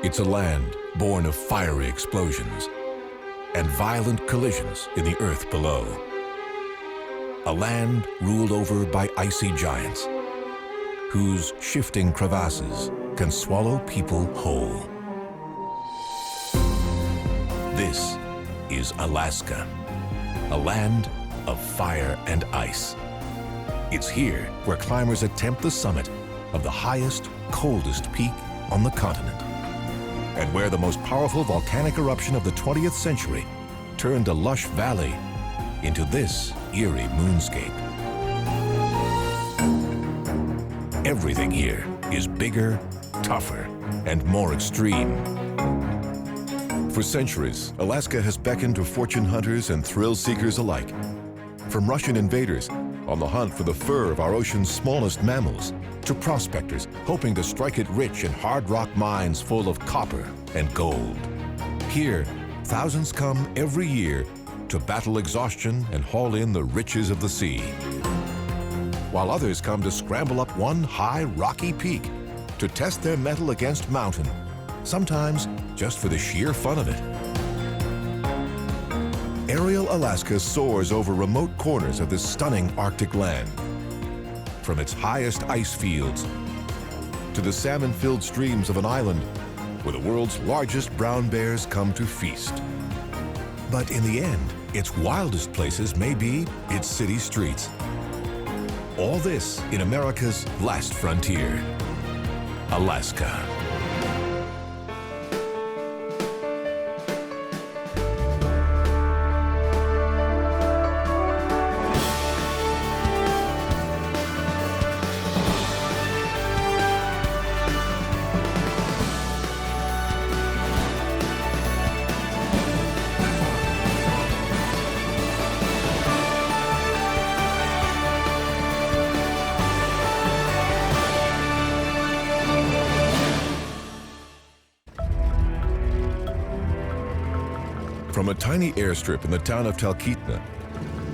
It's a land born of fiery explosions and violent collisions in the earth below. A land ruled over by icy giants whose shifting crevasses can swallow people whole. This is Alaska, a land of fire and ice. It's here where climbers attempt the summit of the highest, coldest peak on the continent, and where the most powerful volcanic eruption of the 20th century turned a lush valley into this eerie moonscape. Everything here is bigger, tougher, and more extreme. For centuries, Alaska has beckoned to fortune hunters and thrill seekers alike. From Russian invaders on the hunt for the fur of our ocean's smallest mammals, to prospectors hoping to strike it rich in hard rock mines full of copper and gold. Here, thousands come every year to battle exhaustion and haul in the riches of the sea, while others come to scramble up one high, rocky peak to test their mettle against mountain, sometimes just for the sheer fun of it. Aerial Alaska soars over remote corners of this stunning Arctic land. From its highest ice fields to the salmon-filled streams of an island where the world's largest brown bears come to feast. But in the end, its wildest places may be its city streets. All this in America's last frontier, Alaska. From a tiny airstrip in the town of Talkeetna,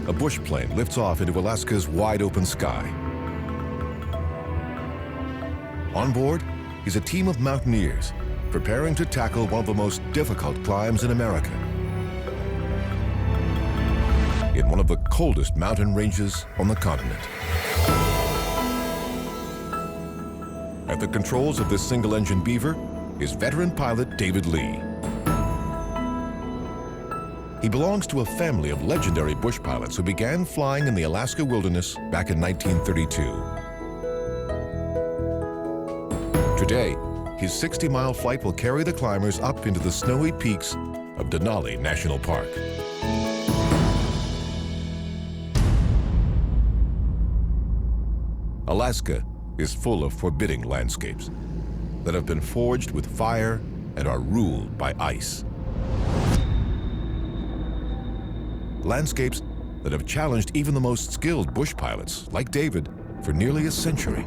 a bush plane lifts off into Alaska's wide-open sky. On board is a team of mountaineers preparing to tackle one of the most difficult climbs in America, in one of the coldest mountain ranges on the continent. At the controls of this single-engine beaver is veteran pilot David Lee. He belongs to a family of legendary bush pilots who began flying in the Alaska wilderness back in 1932. Today, his 60-mile flight will carry the climbers up into the snowy peaks of Denali National Park. Alaska is full of forbidding landscapes that have been forged with fire and are ruled by ice. Landscapes that have challenged even the most skilled bush pilots, like David, for nearly a century.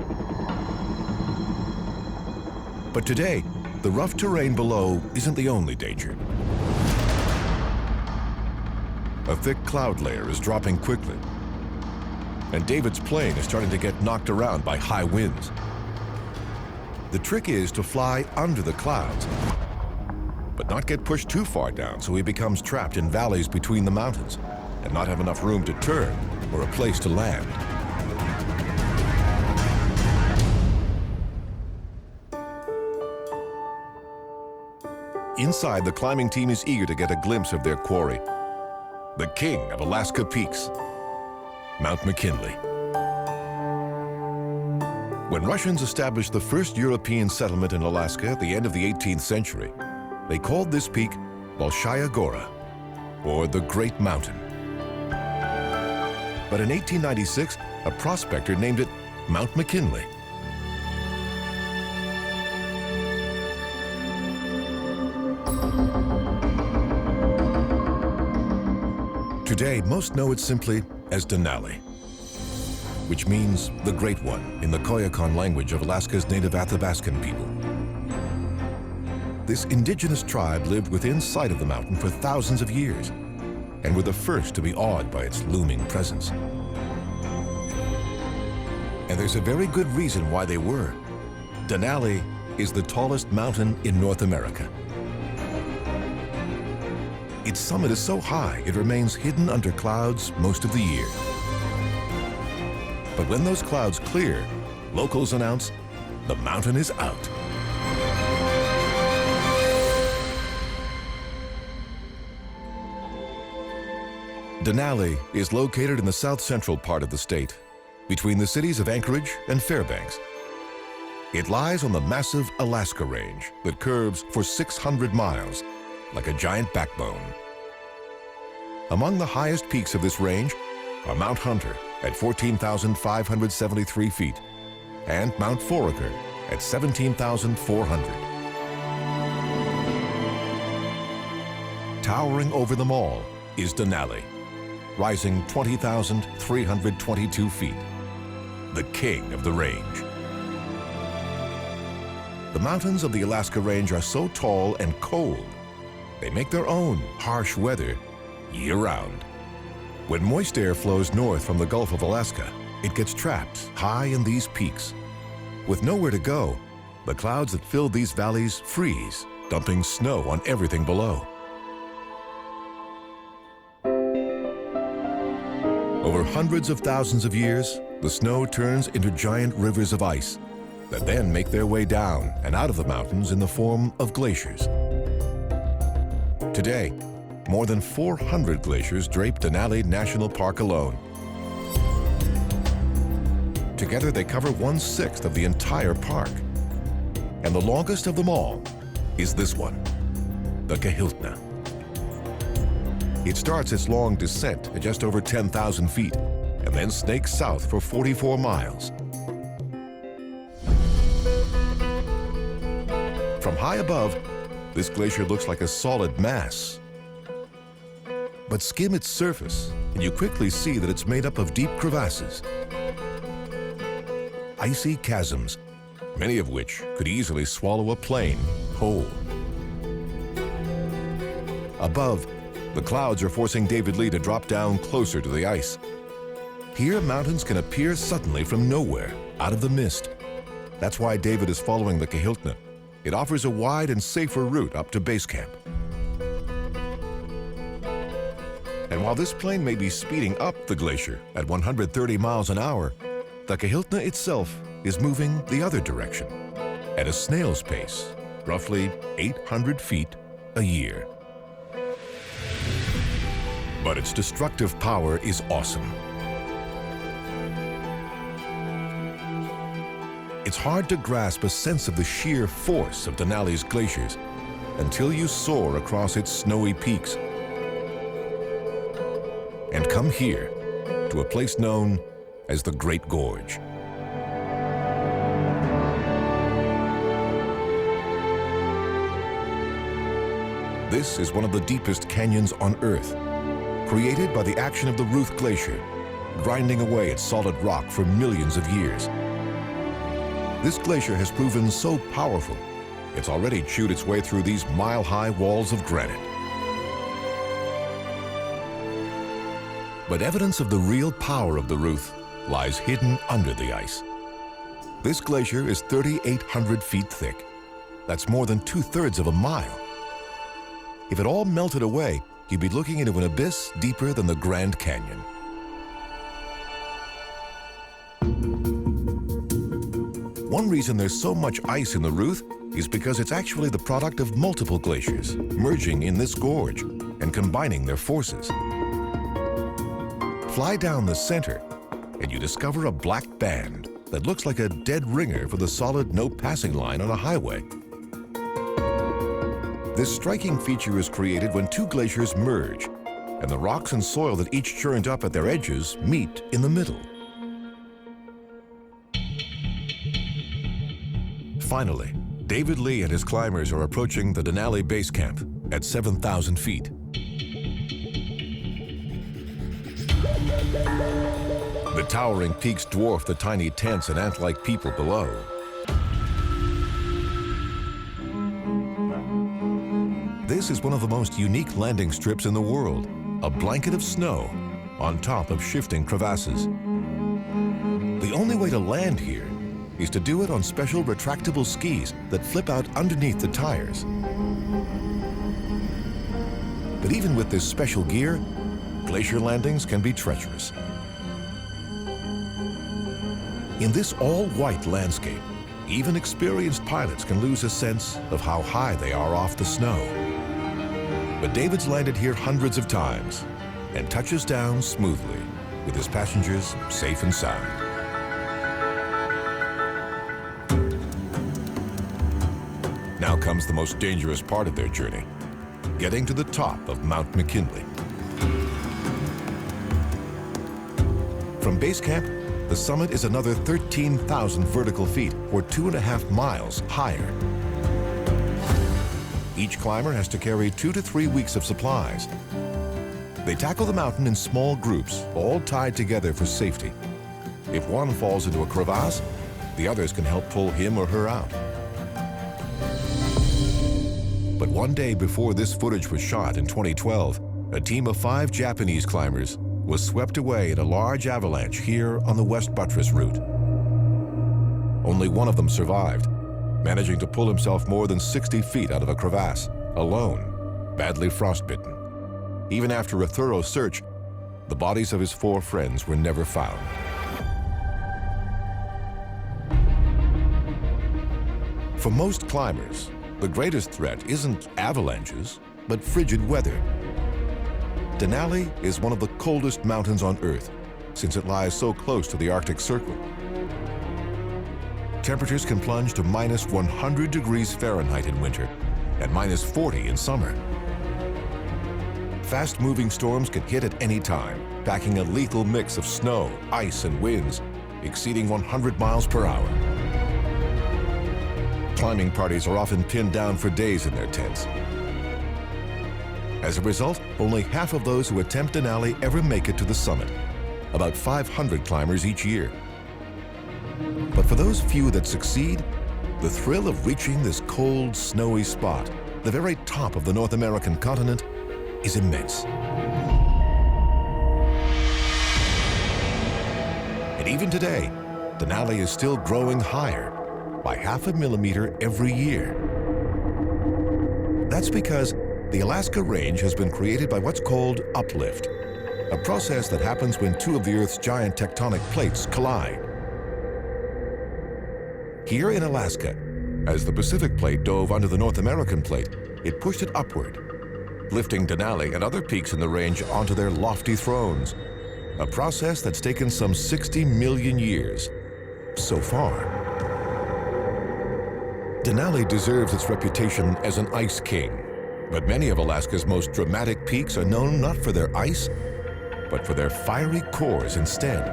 But today, the rough terrain below isn't the only danger. A thick cloud layer is dropping quickly, and David's plane is starting to get knocked around by high winds. The trick is to fly under the clouds, but not get pushed too far down so he becomes trapped in valleys between the mountains and not have enough room to turn or a place to land. Inside, the climbing team is eager to get a glimpse of their quarry, the king of Alaska peaks, Mount McKinley. When Russians established the first European settlement in Alaska at the end of the 18th century, they called this peak Bolshaya Gora, or the Great Mountain. But in 1896, a prospector named it Mount McKinley. Today, most know it simply as Denali, which means the Great One in the Koyukon language of Alaska's native Athabaskan people. This indigenous tribe lived within sight of the mountain for thousands of years and were the first to be awed by its looming presence. And there's a very good reason why they were. Denali is the tallest mountain in North America. Its summit is so high it remains hidden under clouds most of the year. But when those clouds clear, locals announce the mountain is out. Denali is located in the south-central part of the state, between the cities of Anchorage and Fairbanks. It lies on the massive Alaska Range that curves for 600 miles, like a giant backbone. Among the highest peaks of this range are Mount Hunter at 14,573 feet and Mount Foraker at 17,400. Towering over them all is Denali, rising 20,322 feet, the king of the range. The mountains of the Alaska Range are so tall and cold, they make their own harsh weather year-round. When moist air flows north from the Gulf of Alaska, it gets trapped high in these peaks. With nowhere to go, the clouds that fill these valleys freeze, dumping snow on everything below. Over hundreds of thousands of years, the snow turns into giant rivers of ice that then make their way down and out of the mountains in the form of glaciers. Today, more than 400 glaciers drape Denali National Park alone. Together, they cover 1/6 of the entire park. And the longest of them all is this one, the Kahiltna. It starts its long descent at just over 10,000 feet and then snakes south for 44 miles. From high above, this glacier looks like a solid mass. But skim its surface, and you quickly see that it's made up of deep crevasses. Icy chasms, many of which could easily swallow a plane whole. Above, the clouds are forcing David Lee to drop down closer to the ice. Here, mountains can appear suddenly from nowhere, out of the mist. That's why David is following the Kahiltna. It offers a wide and safer route up to base camp. And while this plane may be speeding up the glacier at 130 miles an hour, the Kahiltna itself is moving the other direction at a snail's pace, roughly 800 feet a year. But its destructive power is awesome. It's hard to grasp a sense of the sheer force of Denali's glaciers until you soar across its snowy peaks and come here to a place known as the Great Gorge. This is one of the deepest canyons on Earth, created by the action of the Ruth Glacier, grinding away at solid rock for millions of years. This glacier has proven so powerful, it's already chewed its way through these mile-high walls of granite. But evidence of the real power of the Ruth lies hidden under the ice. This glacier is 3,800 feet thick. That's more than 2/3 of a mile. If it all melted away, you'd be looking into an abyss deeper than the Grand Canyon. One reason there's so much ice in the Ruth is because it's actually the product of multiple glaciers merging in this gorge and combining their forces. Fly down the center, and you discover a black band that looks like a dead ringer for the solid no passing line on a highway. This striking feature is created when two glaciers merge, and the rocks and soil that each churned up at their edges meet in the middle. Finally, David Lee and his climbers are approaching the Denali base camp at 7,000 feet. The towering peaks dwarf the tiny tents and ant-like people below. This is one of the most unique landing strips in the world, a blanket of snow on top of shifting crevasses. The only way to land here is to do it on special retractable skis that flip out underneath the tires. But even with this special gear, glacier landings can be treacherous. In this all-white landscape, even experienced pilots can lose a sense of how high they are off the snow. But David's landed here hundreds of times and touches down smoothly with his passengers safe and sound. Now comes the most dangerous part of their journey, getting to the top of Mount McKinley. From base camp, the summit is another 13,000 vertical feet, or 2.5 miles higher. Each climber has to carry 2 to 3 weeks of supplies. They tackle the mountain in small groups, all tied together for safety. If one falls into a crevasse, the others can help pull him or her out. But one day before this footage was shot in 2012, a team of 5 Japanese climbers was swept away in a large avalanche here on the West Buttress route. Only one of them survived, managing to pull himself more than 60 feet out of a crevasse, alone, badly frostbitten. Even after a thorough search, the bodies of his 4 friends were never found. For most climbers, the greatest threat isn't avalanches, but frigid weather. Denali is one of the coldest mountains on Earth, since it lies so close to the Arctic Circle. Temperatures can plunge to minus 100 degrees Fahrenheit in winter and minus 40 in summer. Fast-moving storms can hit at any time, packing a lethal mix of snow, ice, and winds exceeding 100 miles per hour. Climbing parties are often pinned down for days in their tents. As a result, only half of those who attempt Denali ever make it to the summit, about 500 climbers each year. But for those few that succeed, the thrill of reaching this cold, snowy spot, the very top of the North American continent, is immense. And even today, Denali is still growing higher by 0.5 millimeter every year. That's because the Alaska Range has been created by what's called uplift, a process that happens when 2 of the Earth's giant tectonic plates collide. Here in Alaska, as the Pacific Plate dove under the North American Plate, it pushed it upward, lifting Denali and other peaks in the range onto their lofty thrones, a process that's taken some 60 million years so far. Denali deserves its reputation as an ice king, but many of Alaska's most dramatic peaks are known not for their ice, but for their fiery cores instead.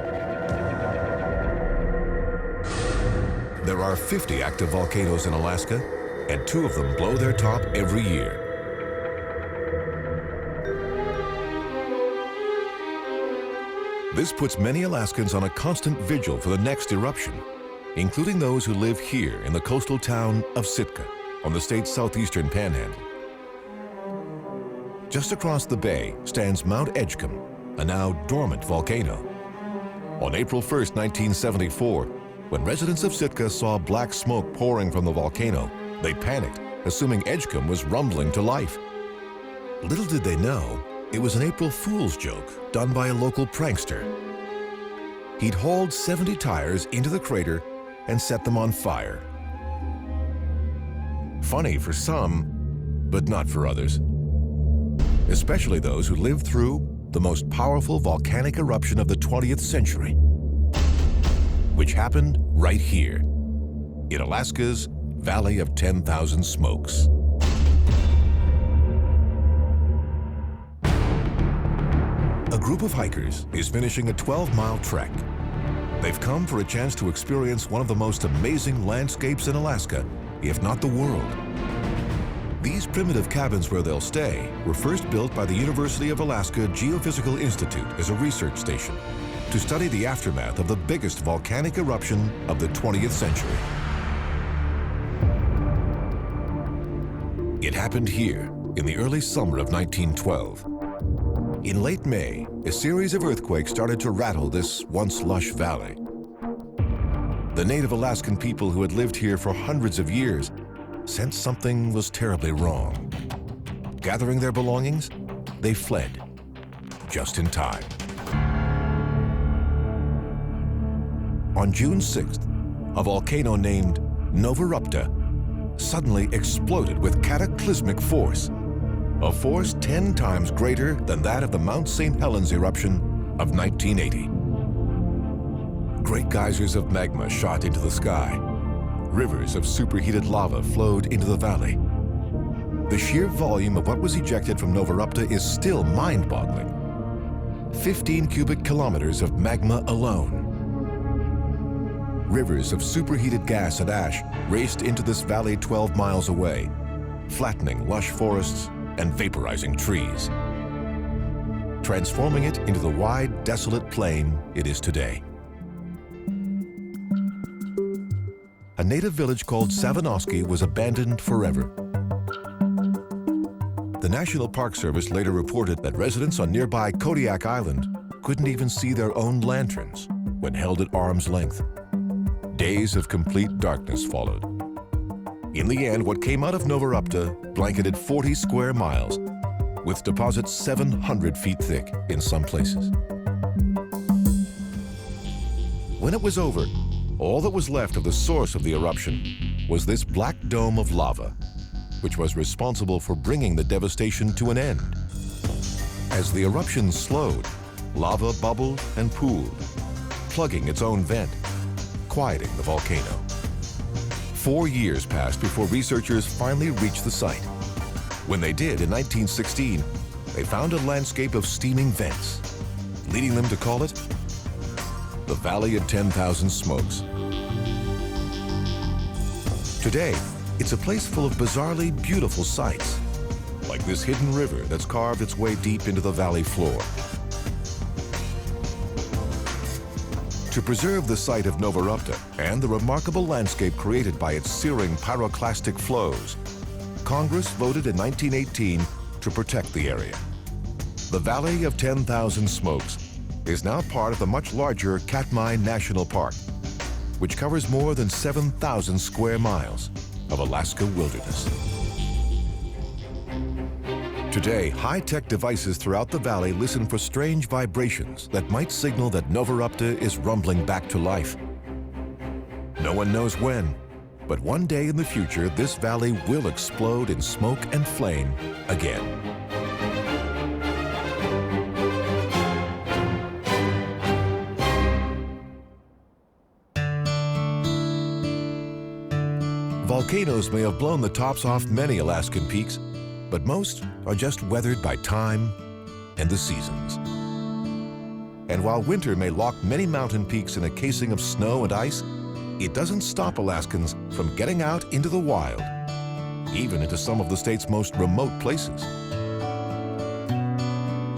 There are 50 active volcanoes in Alaska, and 2 of them blow their top every year. This puts many Alaskans on a constant vigil for the next eruption, including those who live here in the coastal town of Sitka on the state's southeastern panhandle. Just across the bay stands Mount Edgecombe, a now dormant volcano. On April 1st, 1974, when residents of Sitka saw black smoke pouring from the volcano, they panicked, assuming Edgecombe was rumbling to life. Little did they know, it was an April Fool's joke done by a local prankster. He'd hauled 70 tires into the crater and set them on fire. Funny for some, but not for others. Especially those who lived through the most powerful volcanic eruption of the 20th century, which happened right here, in Alaska's Valley of 10,000 Smokes. A group of hikers is finishing a 12-mile trek. They've come for a chance to experience one of the most amazing landscapes in Alaska, if not the world. These primitive cabins where they'll stay were first built by the University of Alaska Geophysical Institute as a research station to study the aftermath of the biggest volcanic eruption of the 20th century. It happened here in the early summer of 1912. In late May, a series of earthquakes started to rattle this once lush valley. The native Alaskan people who had lived here for hundreds of years sensed something was terribly wrong. Gathering their belongings, they fled, just in time. On June 6th, a volcano named Novarupta suddenly exploded with cataclysmic force, a force 10 times greater than that of the Mount St. Helens eruption of 1980. Great geysers of magma shot into the sky. Rivers of superheated lava flowed into the valley. The sheer volume of what was ejected from Novarupta is still mind-boggling. 15 cubic kilometers of magma alone. Rivers of superheated gas and ash raced into this valley 12 miles away, flattening lush forests and vaporizing trees, transforming it into the wide, desolate plain it is today. A native village called Savanoski was abandoned forever. The National Park Service later reported that residents on nearby Kodiak Island couldn't even see their own lanterns when held at arm's length. Days of complete darkness followed. In the end, what came out of Novarupta blanketed 40 square miles, with deposits 700 feet thick in some places. When it was over, all that was left of the source of the eruption was this black dome of lava, which was responsible for bringing the devastation to an end. As the eruption slowed, lava bubbled and pooled, plugging its own vent, quieting the volcano. 4 years passed before researchers finally reached the site. When they did in 1916, they found a landscape of steaming vents, leading them to call it the Valley of 10,000 Smokes. Today, it's a place full of bizarrely beautiful sights, like this hidden river that's carved its way deep into the valley floor. To preserve the site of Novarupta and the remarkable landscape created by its searing pyroclastic flows, Congress voted in 1918 to protect the area. The Valley of 10,000 Smokes is now part of the much larger Katmai National Park, which covers more than 7,000 square miles of Alaska wilderness. Today, high-tech devices throughout the valley listen for strange vibrations that might signal that Novarupta is rumbling back to life. No one knows when, but one day in the future, this valley will explode in smoke and flame again. Volcanoes may have blown the tops off many Alaskan peaks, but most are just weathered by time and the seasons. And while winter may lock many mountain peaks in a casing of snow and ice, it doesn't stop Alaskans from getting out into the wild, even into some of the state's most remote places.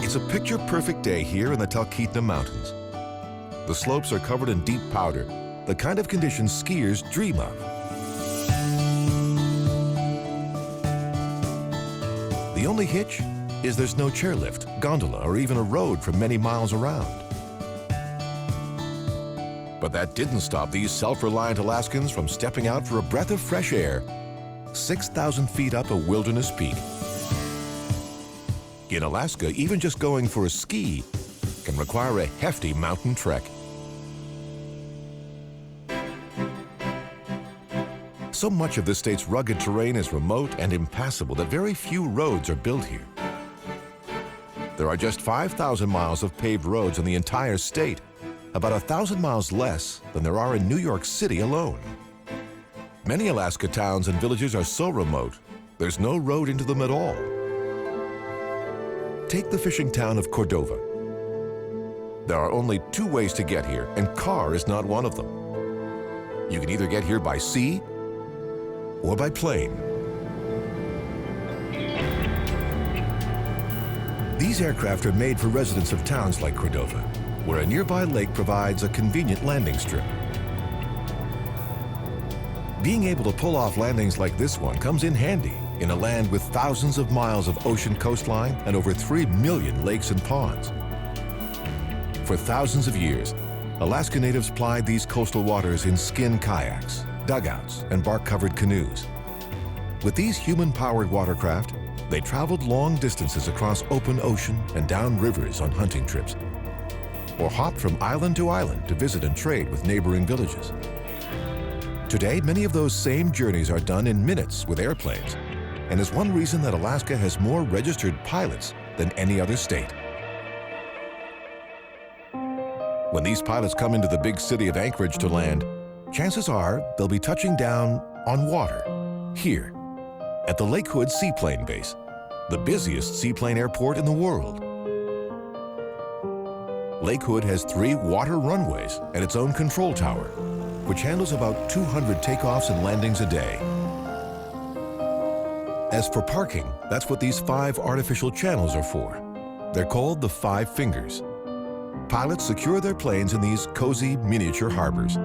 It's a picture-perfect day here in the Talkeetna Mountains. The slopes are covered in deep powder, the kind of conditions skiers dream of. The only hitch is there's no chairlift, gondola, or even a road for many miles around. But that didn't stop these self-reliant Alaskans from stepping out for a breath of fresh air, 6,000 feet up a wilderness peak. In Alaska, even just going for a ski can require a hefty mountain trek. So much of the state's rugged terrain is remote and impassable that very few roads are built here. There are just 5,000 miles of paved roads in the entire state, about 1,000 miles less than there are in New York City alone. Many Alaska towns and villages are so remote, there's no road into them at all. Take the fishing town of Cordova. There are only 2 ways to get here, and car is not one of them. You can either get here by sea or by plane. These aircraft are made for residents of towns like Cordova, where a nearby lake provides a convenient landing strip. Being able to pull off landings like this one comes in handy in a land with thousands of miles of ocean coastline and over 3 million lakes and ponds. For thousands of years, Alaska natives plied these coastal waters in skin kayaks, dugouts, and bark-covered canoes. With these human-powered watercraft, they traveled long distances across open ocean and down rivers on hunting trips, or hopped from island to island to visit and trade with neighboring villages. Today, many of those same journeys are done in minutes with airplanes, and is one reason that Alaska has more registered pilots than any other state. When these pilots come into the big city of Anchorage to land, chances are they'll be touching down on water, here, at the Lake Hood Seaplane Base, the busiest seaplane airport in the world. Lake Hood has 3 water runways and its own control tower, which handles about 200 takeoffs and landings a day. As for parking, that's what these 5 artificial channels are for. They're called the 5 Fingers. Pilots secure their planes in these cozy miniature harbors.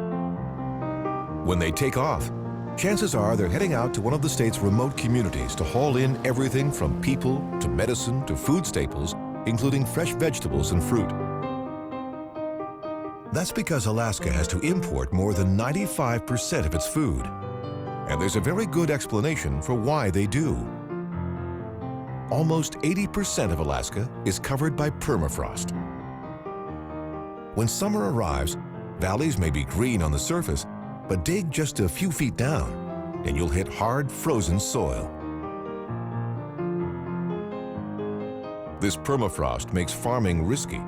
When they take off, chances are they're heading out to one of the state's remote communities to haul in everything from people to medicine to food staples, including fresh vegetables and fruit. That's because Alaska has to import more than 95% of its food. And there's a very good explanation for why they do. Almost 80% of Alaska is covered by permafrost. When summer arrives, valleys may be green on the surface, but dig just a few feet down, and you'll hit hard, frozen soil. This permafrost makes farming risky,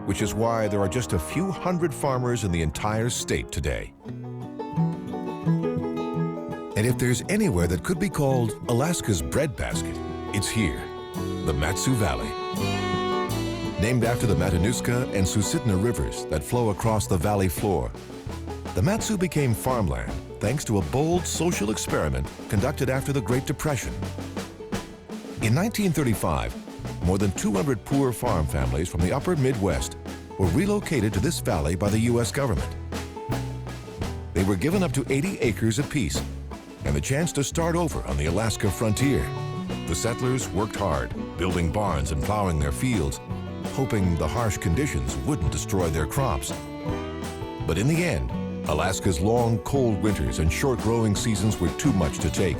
which is why there are just a few hundred farmers in the entire state today. And if there's anywhere that could be called Alaska's breadbasket, it's here, the Mat-Su Valley. Named after the Matanuska and Susitna rivers that flow across the valley floor, the Mat-Su became farmland thanks to a bold social experiment conducted after the Great Depression. In 1935, more than 200 poor farm families from the upper Midwest were relocated to this valley by the U.S. government. They were given up to 80 acres apiece and the chance to start over on the Alaska frontier. The settlers worked hard, building barns and plowing their fields, hoping the harsh conditions wouldn't destroy their crops. But in the end, Alaska's long, cold winters and short growing seasons were too much to take.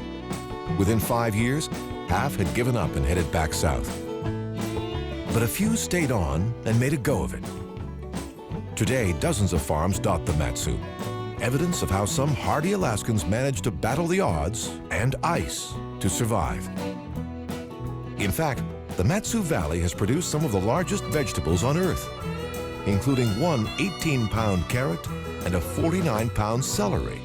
Within 5 years, half had given up and headed back south. But a few stayed on and made a go of it. Today, dozens of farms dot the Mat-Su, evidence of how some hardy Alaskans managed to battle the odds and ice to survive. In fact, the Mat-Su Valley has produced some of the largest vegetables on Earth, including one 18-pound carrot and a 49-pound celery.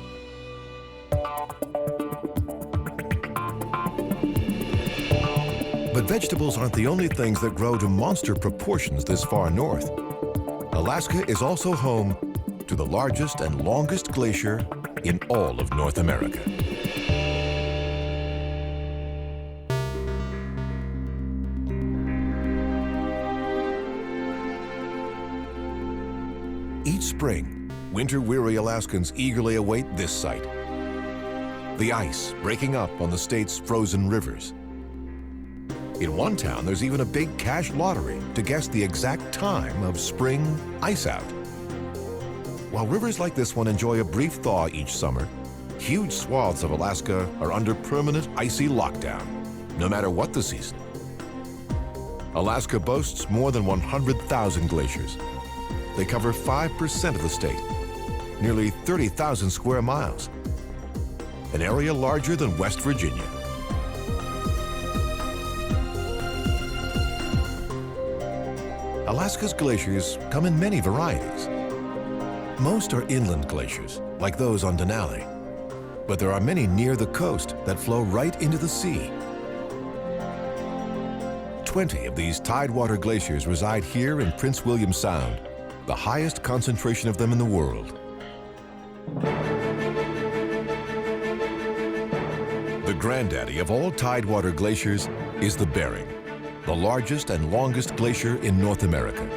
But vegetables aren't the only things that grow to monster proportions this far north. Alaska is also home to the largest and longest glacier in all of North America. Each spring, winter-weary Alaskans eagerly await this sight. The ice breaking up on the state's frozen rivers. In one town, there's even a big cash lottery to guess the exact time of spring ice out. While rivers like this one enjoy a brief thaw each summer, huge swaths of Alaska are under permanent icy lockdown, no matter what the season. Alaska boasts more than 100,000 glaciers. They cover 5% of the state, nearly 30,000 square miles, an area larger than West Virginia. Alaska's glaciers come in many varieties. Most are inland glaciers, like those on Denali, but there are many near the coast that flow right into the sea. 20 of these tidewater glaciers reside here in Prince William Sound, the highest concentration of them in the world. The granddaddy of all tidewater glaciers is the Bering, the largest and longest glacier in North America.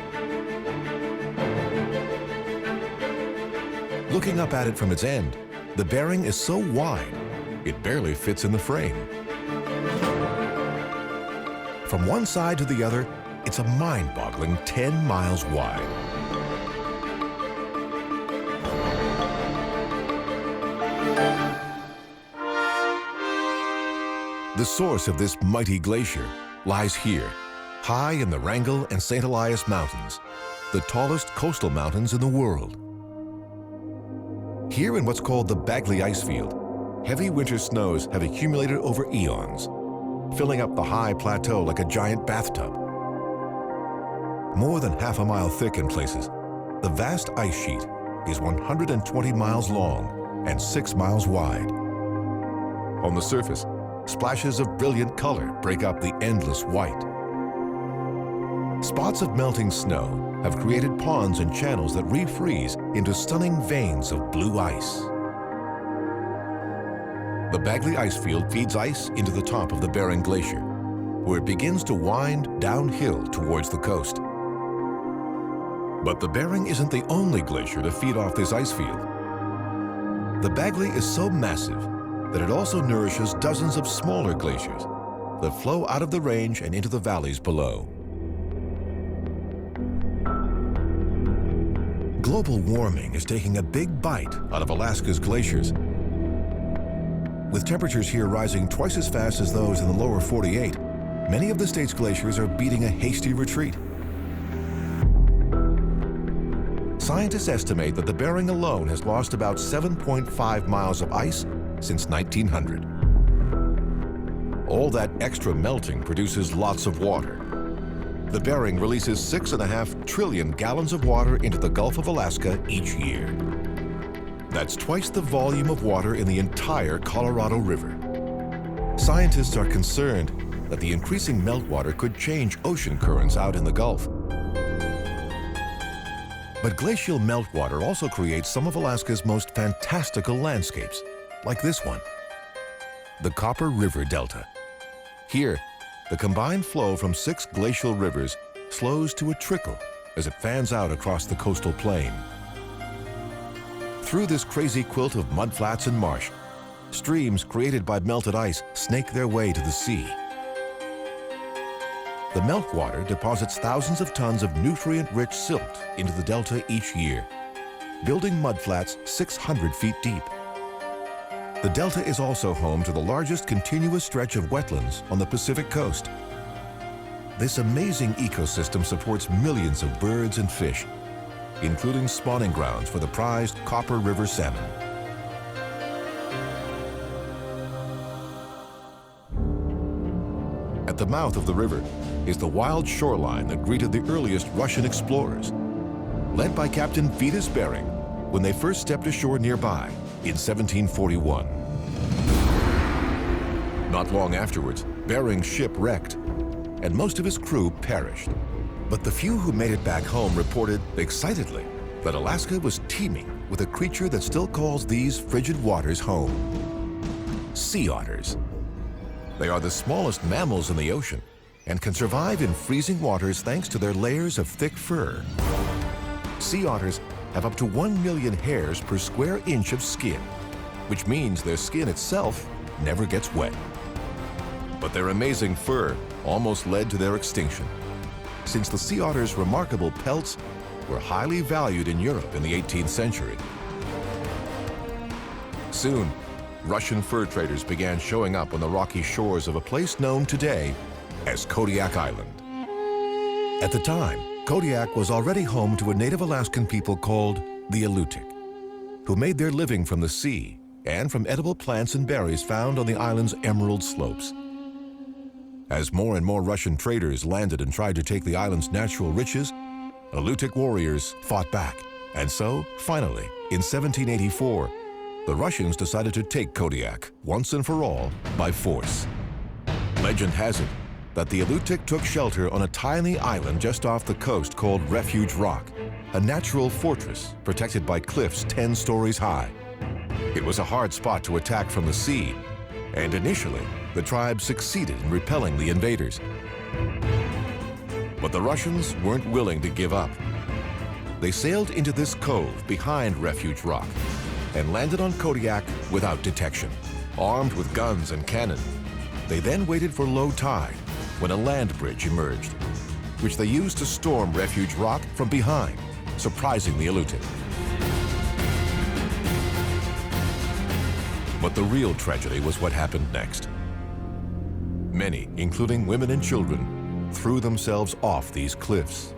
Looking up at it from its end, the Bering is so wide, it barely fits in the frame. From one side to the other, it's a mind-boggling 10 miles wide. The source of this mighty glacier lies here, high in the Wrangell and St. Elias Mountains, the tallest coastal mountains in the world. Here in what's called the Bagley Icefield, heavy winter snows have accumulated over eons, filling up the high plateau like a giant bathtub. More than half a mile thick in places, the vast ice sheet is 120 miles long and 6 miles wide. On the surface, splashes of brilliant color break up the endless white. Spots of melting snow have created ponds and channels that refreeze into stunning veins of blue ice. The Bagley Icefield feeds ice into the top of the Bering Glacier, where it begins to wind downhill towards the coast. But the Bering isn't the only glacier to feed off this ice field. The Bagley is so massive that it also nourishes dozens of smaller glaciers that flow out of the range and into the valleys below. Global warming is taking a big bite out of Alaska's glaciers. With temperatures here rising twice as fast as those in the lower 48, many of the state's glaciers are beating a hasty retreat. Scientists estimate that the Bering alone has lost about 7.5 miles of ice since 1900. All that extra melting produces lots of water. The Bering releases 6.5 trillion gallons of water into the Gulf of Alaska each year. That's twice the volume of water in the entire Colorado River. Scientists are concerned that the increasing meltwater could change ocean currents out in the Gulf. But glacial meltwater also creates some of Alaska's most fantastical landscapes, like this one, the Copper River Delta. Here, the combined flow from 6 glacial rivers slows to a trickle as it fans out across the coastal plain. Through this crazy quilt of mudflats and marsh, streams created by melted ice snake their way to the sea. The meltwater deposits thousands of tons of nutrient-rich silt into the delta each year, building mudflats 600 feet deep. The delta is also home to the largest continuous stretch of wetlands on the Pacific coast. This amazing ecosystem supports millions of birds and fish, including spawning grounds for the prized Copper River salmon. At the mouth of the river is the wild shoreline that greeted the earliest Russian explorers, led by Captain Vitus Bering when they first stepped ashore nearby in 1741. Not long afterwards, Bering's ship wrecked, and most of his crew perished. But the few who made it back home reported excitedly that Alaska was teeming with a creature that still calls these frigid waters home: sea otters. They are the smallest mammals in the ocean and can survive in freezing waters thanks to their layers of thick fur. Sea otters have up to 1 million hairs per square inch of skin, which means their skin itself never gets wet. But their amazing fur almost led to their extinction, since the sea otter's remarkable pelts were highly valued in Europe in the 18th century. Soon, Russian fur traders began showing up on the rocky shores of a place known today as Kodiak Island. At the time, Kodiak was already home to a native Alaskan people called the Alutiiq, who made their living from the sea and from edible plants and berries found on the island's emerald slopes. As more and more Russian traders landed and tried to take the island's natural riches, Alutiiq warriors fought back. And so, finally, in 1784, the Russians decided to take Kodiak once and for all by force. Legend has it that the Alutiiq took shelter on a tiny island just off the coast called Refuge Rock, a natural fortress protected by cliffs 10 stories high. It was a hard spot to attack from the sea, and initially, the tribe succeeded in repelling the invaders. But the Russians weren't willing to give up. They sailed into this cove behind Refuge Rock and landed on Kodiak without detection, armed with guns and cannon. They then waited for low tide when a land bridge emerged, which they used to storm Refuge Rock from behind, surprising the Alutiiq. But the real tragedy was what happened next. Many, including women and children, threw themselves off these cliffs,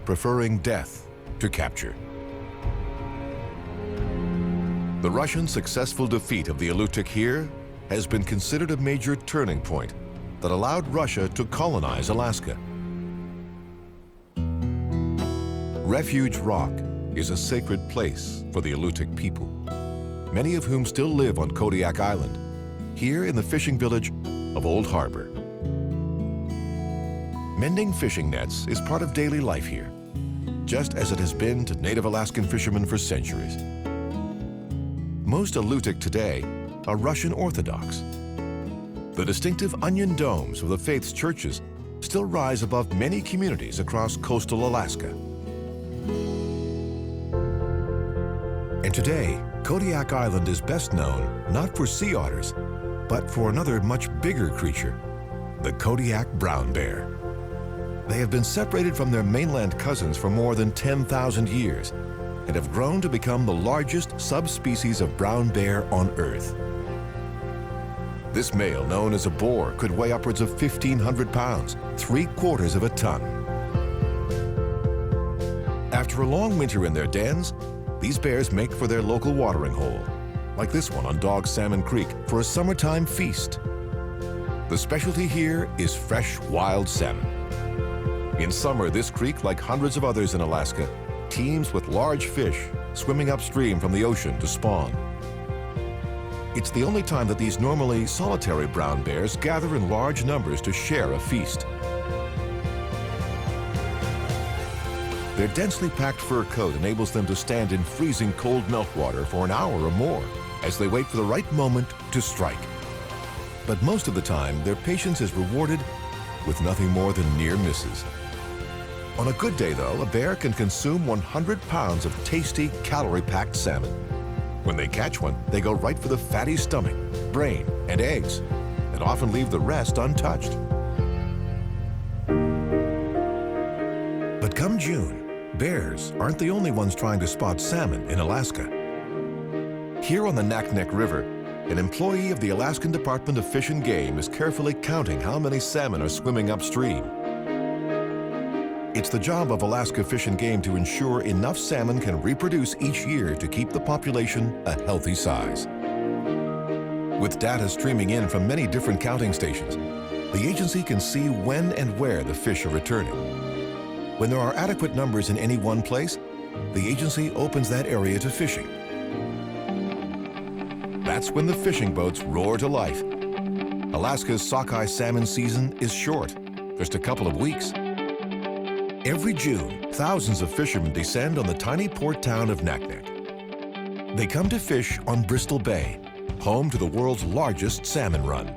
preferring death to capture. The Russian successful defeat of the Aleutic here has been considered a major turning point that allowed Russia to colonize Alaska. Refuge Rock is a sacred place for the Aleutic people, many of whom still live on Kodiak Island, here in the fishing village of Old Harbor. Mending fishing nets is part of daily life here, just as it has been to Native Alaskan fishermen for centuries. Most Aleutic today are Russian Orthodox. The distinctive onion domes of the faith's churches still rise above many communities across coastal Alaska. And today, Kodiak Island is best known not for sea otters, but for another much bigger creature, the Kodiak brown bear. They have been separated from their mainland cousins for more than 10,000 years and have grown to become the largest subspecies of brown bear on Earth. This male, known as a boar, could weigh upwards of 1,500 pounds, 3/4 of a ton. After a long winter in their dens, these bears make for their local watering hole, like this one on Dog Salmon Creek, for a summertime feast. The specialty here is fresh wild salmon. In summer, this creek, like hundreds of others in Alaska, teems with large fish swimming upstream from the ocean to spawn. It's the only time that these normally solitary brown bears gather in large numbers to share a feast. Their densely packed fur coat enables them to stand in freezing cold meltwater for an hour or more as they wait for the right moment to strike. But most of the time, their patience is rewarded with nothing more than near misses. On a good day, though, a bear can consume 100 pounds of tasty, calorie-packed salmon. When they catch one, they go right for the fatty stomach, brain, and eggs, and often leave the rest untouched. But come June, bears aren't the only ones trying to spot salmon in Alaska. Here on the Naknek River, an employee of the Alaskan Department of Fish and Game is carefully counting how many salmon are swimming upstream. It's the job of Alaska Fish and Game to ensure enough salmon can reproduce each year to keep the population a healthy size. With data streaming in from many different counting stations, the agency can see when and where the fish are returning. When there are adequate numbers in any one place, the agency opens that area to fishing. That's when the fishing boats roar to life. Alaska's sockeye salmon season is short, just a couple of weeks. Every June, thousands of fishermen descend on the tiny port town of Naknek. They come to fish on Bristol Bay, home to the world's largest salmon run.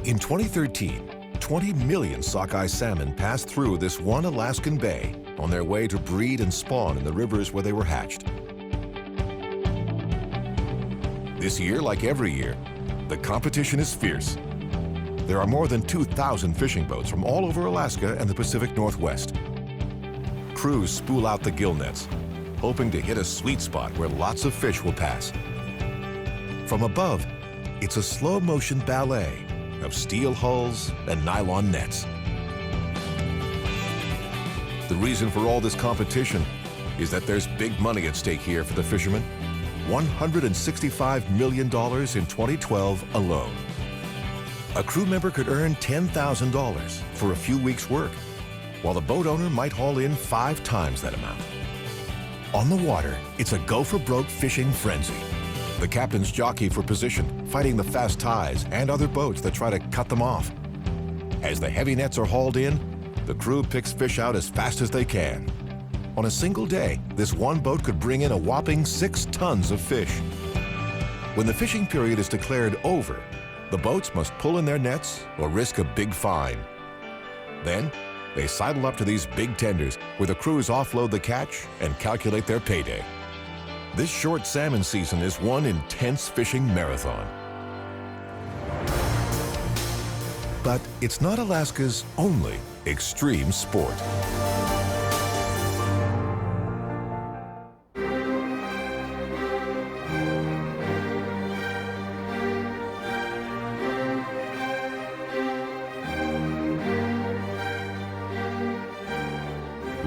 In 2013, 20 million sockeye salmon passed through this one Alaskan bay on their way to breed and spawn in the rivers where they were hatched. This year, like every year, the competition is fierce. There are more than 2,000 fishing boats from all over Alaska and the Pacific Northwest. Crews spool out the gill nets, hoping to hit a sweet spot where lots of fish will pass. From above, it's a slow-motion ballet of steel hulls and nylon nets. The reason for all this competition is that there's big money at stake here for the fishermen. $165 million in 2012 alone. A crew member could earn $10,000 for a few weeks' work, while the boat owner might haul in 5 times that amount. On the water, it's a go-for-broke fishing frenzy. The captain's jockey for position, fighting the fast tides and other boats that try to cut them off. As the heavy nets are hauled in, the crew picks fish out as fast as they can. On a single day, this one boat could bring in a whopping 6 tons of fish. When the fishing period is declared over, the boats must pull in their nets or risk a big fine. Then, they sidle up to these big tenders where the crews offload the catch and calculate their payday. This short salmon season is one intense fishing marathon. But it's not Alaska's only extreme sport.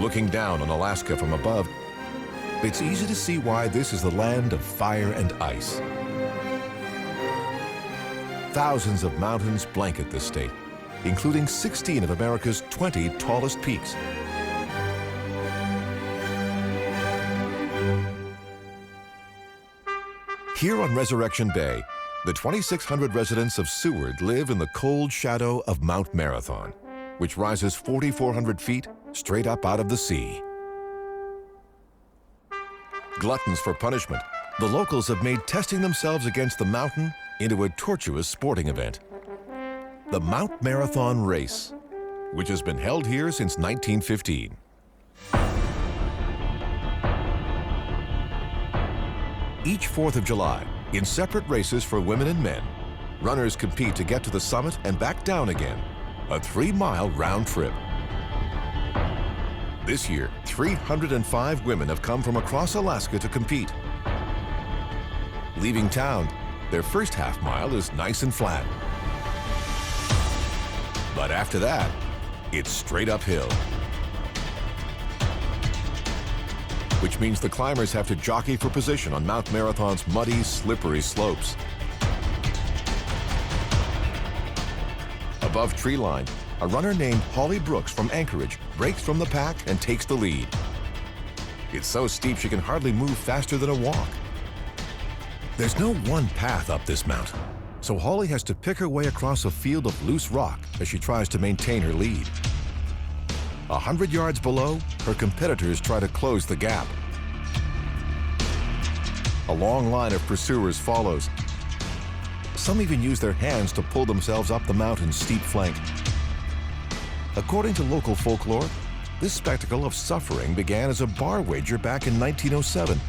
Looking down on Alaska from above, it's easy to see why this is the land of fire and ice. Thousands of mountains blanket this state, including 16 of America's 20 tallest peaks. Here on Resurrection Bay, the 2,600 residents of Seward live in the cold shadow of Mount Marathon, which rises 4,400 feet straight up out of the sea. Gluttons for punishment, the locals have made testing themselves against the mountain into a tortuous sporting event. The Mount Marathon Race, which has been held here since 1915. Each 4th of July, in separate races for women and men, runners compete to get to the summit and back down again, a 3-mile round trip. This year, 305 women have come from across Alaska to compete. Leaving town, their first half mile is nice and flat. But after that, it's straight uphill, which means the climbers have to jockey for position on Mount Marathon's muddy, slippery slopes. Above tree line, a runner named Holly Brooks from Anchorage breaks from the pack and takes the lead. It's so steep she can hardly move faster than a walk. There's no one path up this mountain, so Holly has to pick her way across a field of loose rock as she tries to maintain her lead. 100 yards below, her competitors try to close the gap. A long line of pursuers follows. Some even use their hands to pull themselves up the mountain's steep flank. According to local folklore, this spectacle of suffering began as a bar wager back in 1907,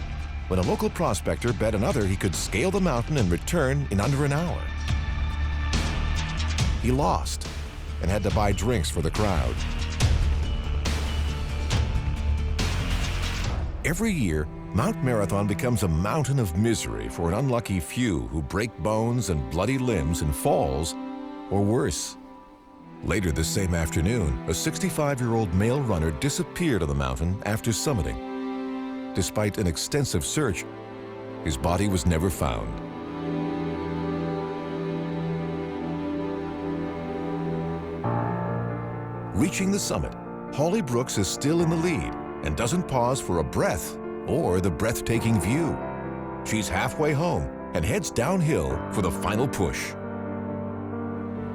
when a local prospector bet another he could scale the mountain and return in under an hour. He lost and had to buy drinks for the crowd. Every year, Mount Marathon becomes a mountain of misery for an unlucky few who break bones and bloody limbs in falls, or worse. Later this same afternoon, a 65-year-old male runner disappeared on the mountain after summiting. Despite an extensive search, his body was never found. Reaching the summit, Holly Brooks is still in the lead and doesn't pause for a breath or the breathtaking view. She's halfway home and heads downhill for the final push.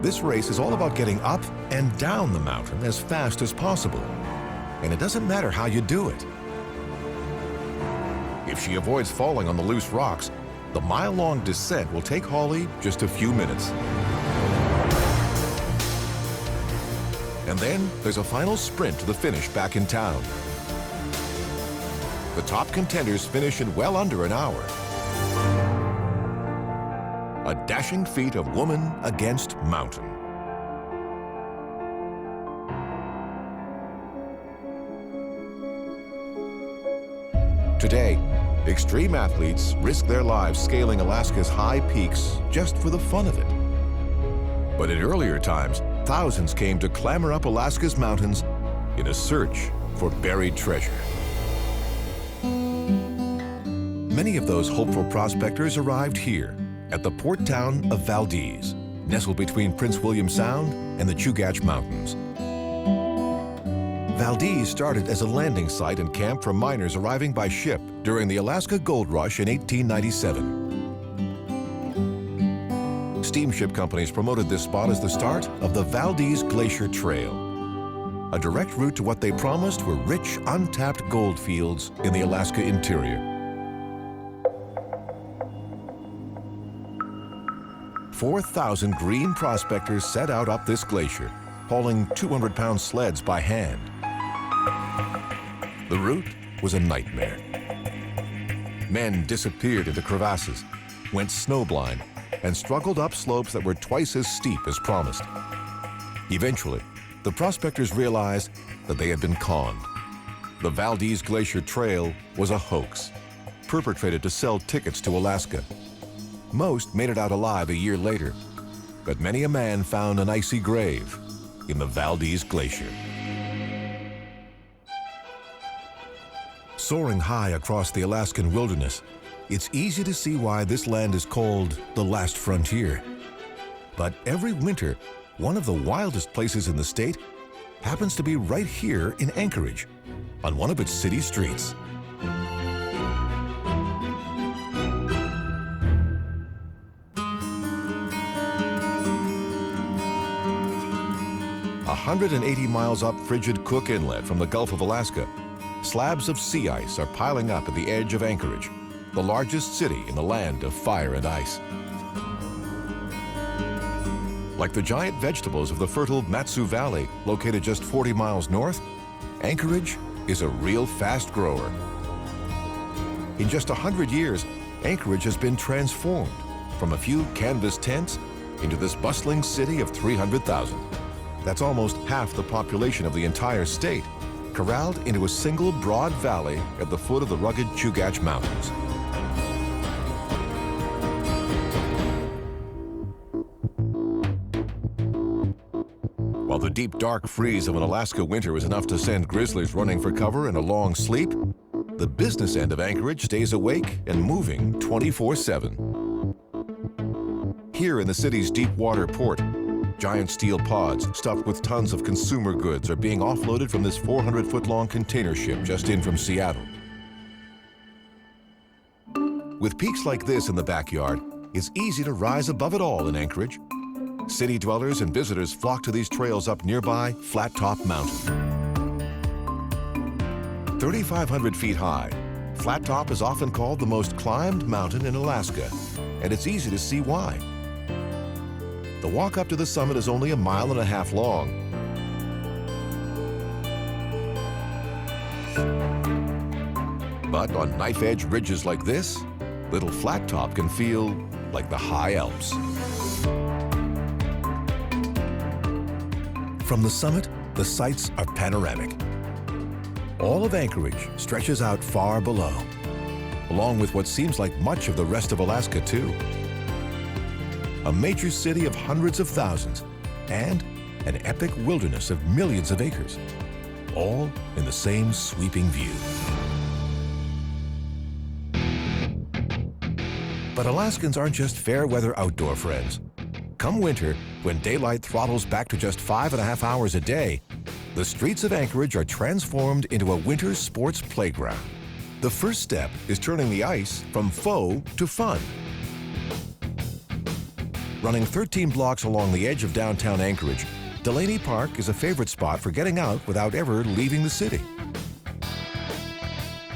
This race is all about getting up and down the mountain as fast as possible. And it doesn't matter how you do it. If she avoids falling on the loose rocks, the mile-long descent will take Holly just a few minutes. And then there's a final sprint to the finish back in town. The top contenders finish in well under an hour. A dashing feat of woman against mountain. Today, extreme athletes risk their lives scaling Alaska's high peaks just for the fun of it. But in earlier times, thousands came to clamber up Alaska's mountains in a search for buried treasure. Many of those hopeful prospectors arrived here at the port town of Valdez, nestled between Prince William Sound and the Chugach Mountains. Valdez started as a landing site and camp for miners arriving by ship during the Alaska Gold Rush in 1897. Steamship companies promoted this spot as the start of the Valdez Glacier Trail, a direct route to what they promised were rich, untapped gold fields in the Alaska interior. 4,000 green prospectors set out up this glacier, hauling 200-pound sleds by hand. The route was a nightmare. Men disappeared into crevasses, went snowblind, and struggled up slopes that were twice as steep as promised. Eventually, the prospectors realized that they had been conned. The Valdez Glacier Trail was a hoax, perpetrated to sell tickets to Alaska. Most made it out alive a year later, but many a man found an icy grave in the Valdez Glacier. Soaring high across the Alaskan wilderness, it's easy to see why this land is called the last frontier. But every winter, one of the wildest places in the state happens to be right here in Anchorage, on one of its city streets. 180 miles up frigid Cook Inlet from the Gulf of Alaska, slabs of sea ice are piling up at the edge of Anchorage, the largest city in the land of fire and ice. Like the giant vegetables of the fertile Matsu Valley, located just 40 miles north, Anchorage is a real fast grower. In just 100 years, Anchorage has been transformed from a few canvas tents into this bustling city of 300,000. That's almost half the population of the entire state, corralled into a single broad valley at the foot of the rugged Chugach Mountains. While the deep, dark freeze of an Alaska winter is enough to send grizzlies running for cover in a long sleep, the business end of Anchorage stays awake and moving 24/7. Here in the city's deep water port, giant steel pods stuffed with tons of consumer goods are being offloaded from this 400-foot-long container ship just in from Seattle. With peaks like this in the backyard, it's easy to rise above it all in Anchorage. City dwellers and visitors flock to these trails up nearby Flat Top Mountain. 3,500 feet high, Flat Top is often called the most climbed mountain in Alaska, and it's easy to see why. The walk up to the summit is only 1.5 miles long. But on knife-edge ridges like this, Little Flat Top can feel like the high Alps. From the summit, the sights are panoramic. All of Anchorage stretches out far below, along with what seems like much of the rest of Alaska, too. A major city of hundreds of thousands, and an epic wilderness of millions of acres, all in the same sweeping view. But Alaskans aren't just fair-weather outdoor friends. Come winter, when daylight throttles back to just 5.5 hours a day, the streets of Anchorage are transformed into a winter sports playground. The first step is turning the ice from foe to fun. Running 13 blocks along the edge of downtown Anchorage, Delaney Park is a favorite spot for getting out without ever leaving the city.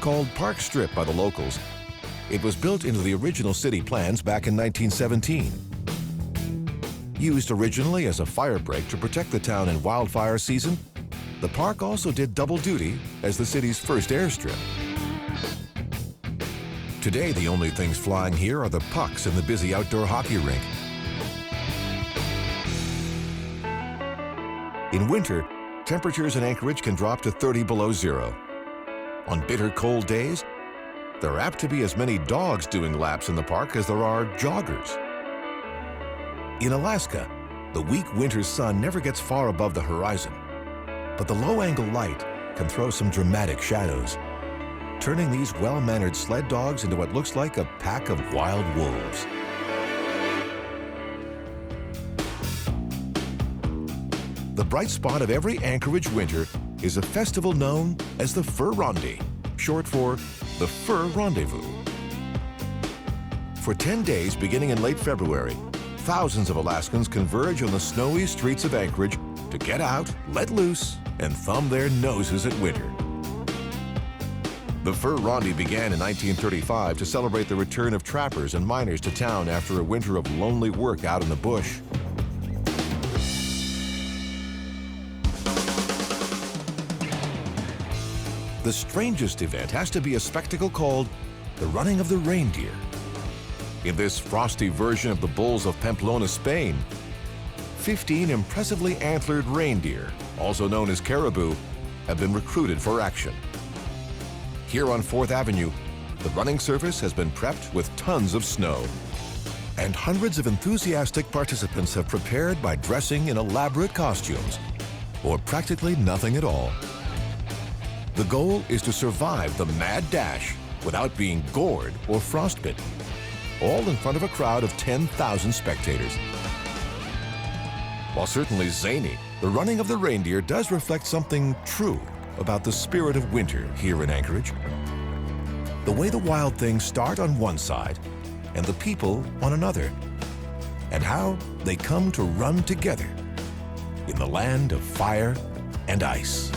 Called Park Strip by the locals, it was built into the original city plans back in 1917. Used originally as a fire break to protect the town in wildfire season, the park also did double duty as the city's first airstrip. Today, the only things flying here are the pucks in the busy outdoor hockey rink. In winter, temperatures in Anchorage can drop to 30 below zero. On bitter cold days, there are apt to be as many dogs doing laps in the park as there are joggers. In Alaska, the weak winter sun never gets far above the horizon, but the low-angle light can throw some dramatic shadows, turning these well-mannered sled dogs into what looks like a pack of wild wolves. The bright spot of every Anchorage winter is a festival known as the Fur Rondi, short for the Fur Rendezvous. For 10 days beginning in late February, thousands of Alaskans converge on the snowy streets of Anchorage to get out, let loose, and thumb their noses at winter. The Fur Rondi began in 1935 to celebrate the return of trappers and miners to town after a winter of lonely work out in the bush. The strangest event has to be a spectacle called the running of the reindeer. In this frosty version of the bulls of Pamplona, Spain, 15 impressively antlered reindeer, also known as caribou, have been recruited for action. Here on 4th Avenue, the running surface has been prepped with tons of snow, and hundreds of enthusiastic participants have prepared by dressing in elaborate costumes, or practically nothing at all. The goal is to survive the mad dash without being gored or frostbitten, all in front of a crowd of 10,000 spectators. While certainly zany, the running of the reindeer does reflect something true about the spirit of winter here in Anchorage. The way the wild things start on one side and the people on another, and how they come to run together in the land of fire and ice.